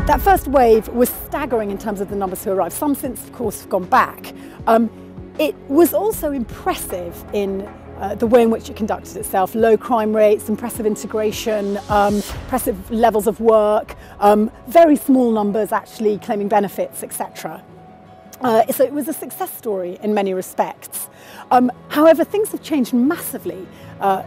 That first wave was staggering in terms of the numbers who arrived. Some since, of course, have gone back. It was also impressive in the way in which it conducted itself. Low crime rates, impressive integration, impressive levels of work, very small numbers actually claiming benefits, etc. So it was a success story in many respects. However, things have changed massively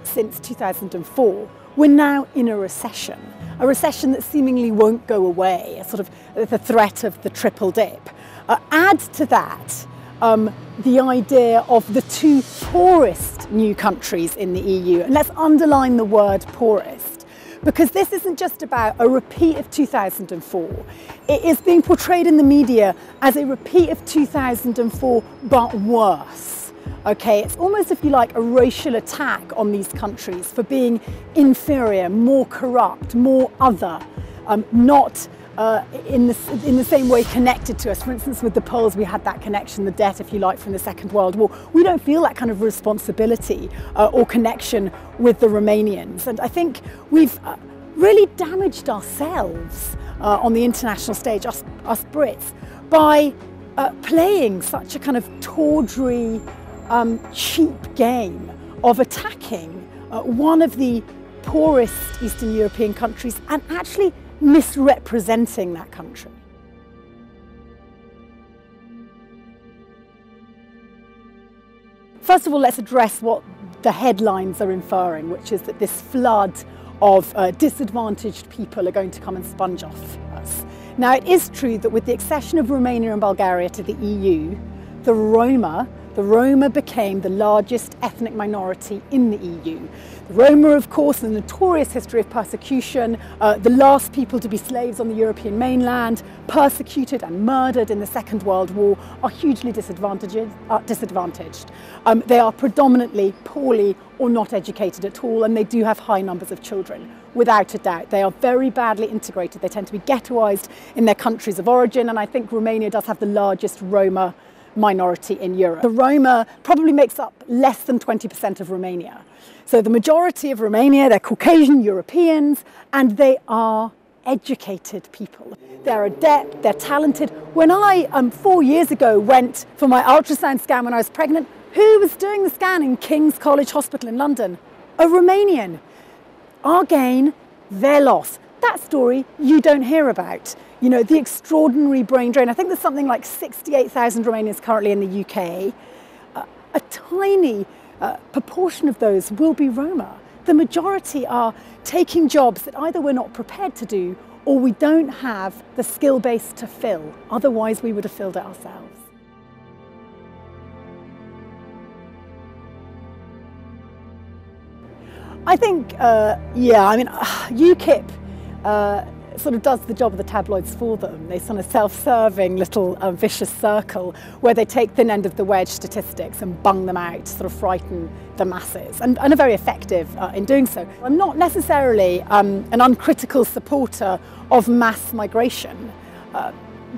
since 2004. We're now in a recession that seemingly won't go away, a sort of the threat of the triple dip. Add to that the idea of the two poorest new countries in the EU, and let's underline the word poorest, because this isn't just about a repeat of 2004. It is being portrayed in the media as a repeat of 2004, but worse. Okay, it's almost, if you like, a racial attack on these countries for being inferior, more corrupt, more other, not in the same way connected to us. For instance, with the Poles, we had that connection, the debt, if you like, from the Second World War. We don't feel that kind of responsibility or connection with the Romanians. And I think we've really damaged ourselves on the international stage, us Brits, by playing such a kind of tawdry, cheap game of attacking one of the poorest Eastern European countries and actually misrepresenting that country. First of all, let's address what the headlines are inferring, which is that this flood of disadvantaged people are going to come and sponge off us. Now, it is true that with the accession of Romania and Bulgaria to the EU, the Roma became the largest ethnic minority in the EU. The Roma, of course, a notorious history of persecution, the last people to be slaves on the European mainland, persecuted and murdered in the Second World War, are hugely disadvantaged. They are predominantly poorly or not educated at all, and they do have high numbers of children, without a doubt. They are very badly integrated. They tend to be ghettoised in their countries of origin, and I think Romania does have the largest Roma minority in Europe. The Roma probably makes up less than 20% of Romania. So the majority of Romania, they're Caucasian Europeans, and they are educated people. They're adept, they're talented. When I, 4 years ago, went for my ultrasound scan when I was pregnant, who was doing the scan in King's College Hospital in London? A Romanian. Our gain, their loss. That story you don't hear about. You know, the extraordinary brain drain. I think there's something like 68,000 Romanians currently in the UK. A tiny proportion of those will be Roma. The majority are taking jobs that either we're not prepared to do or we don't have the skill base to fill. Otherwise, we would have filled it ourselves. I think, UKIP sort of does the job of the tabloids for them. They sort of self-serving little vicious circle where they take thin end of the wedge statistics and bung them out to sort of frighten the masses, and are very effective in doing so. I'm not necessarily an uncritical supporter of mass migration.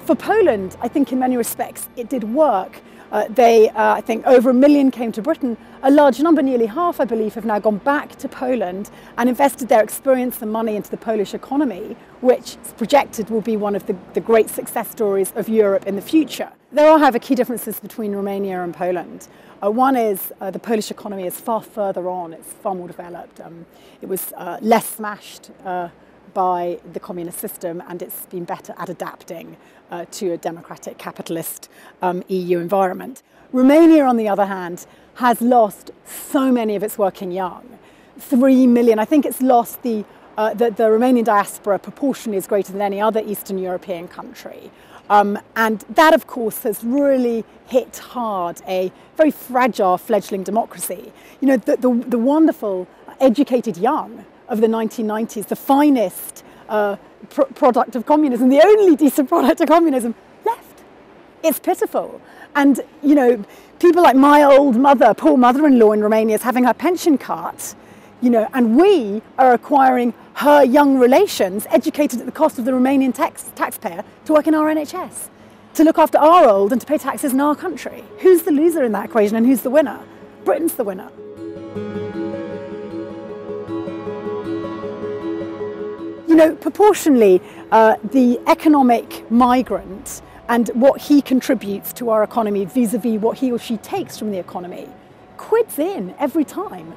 For Poland, I think in many respects it did work. I think over 1 million came to Britain. A large number, nearly half, I believe, have now gone back to Poland and invested their experience and money into the Polish economy, which is projected will be one of the great success stories of Europe in the future. There are, however, key differences between Romania and Poland. One is the Polish economy is far further on, it's far more developed. It was less smashed by the communist system, and it's been better at adapting to a democratic capitalist EU environment. Romania, on the other hand, has lost so many of its working young. 3 million. I think it's lost the Romanian diaspora proportionally is greater than any other Eastern European country. And that, of course, has really hit hard a very fragile fledgling democracy. You know, the wonderful educated young of the 1990s, the finest product of communism, the only decent product of communism, left. It's pitiful. And, you know, people like my old mother, poor mother-in-law in Romania, is having her pension cut, you know, and we are acquiring her young relations, educated at the cost of the Romanian taxpayer, to work in our NHS, to look after our old and to pay taxes in our country. Who's the loser in that equation and who's the winner? Britain's the winner. you know, proportionally, the economic migrant and what he contributes to our economy vis-a-vis what he or she takes from the economy quids in every time.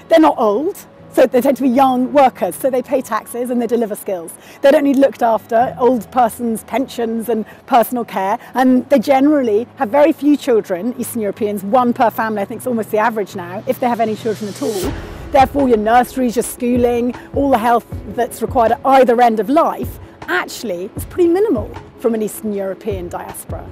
They're not old, so they tend to be young workers, so they pay taxes and they deliver skills. They don't need looked after, old person's pensions and personal care, and they generally have very few children, Eastern Europeans, one per family. I think it's almost the average now, if they have any children at all. Therefore, your nurseries, your schooling, all the health that's required at either end of life, actually is pretty minimal from an Eastern European diaspora.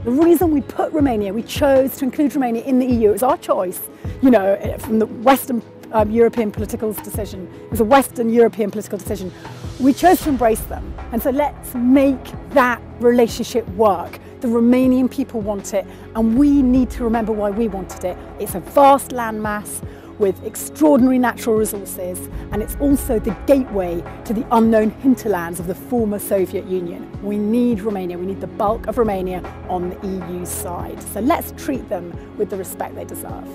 The reason we put Romania, we chose to include Romania in the EU, it was our choice, you know, from the Western European political decision. It was a Western European political decision. We chose to embrace them, and so let's make that relationship work. The Romanian people want it, and we need to remember why we wanted it. It's a vast landmass with extraordinary natural resources, and it's also the gateway to the unknown hinterlands of the former Soviet Union. We need Romania, we need the bulk of Romania on the EU side. So let's treat them with the respect they deserve.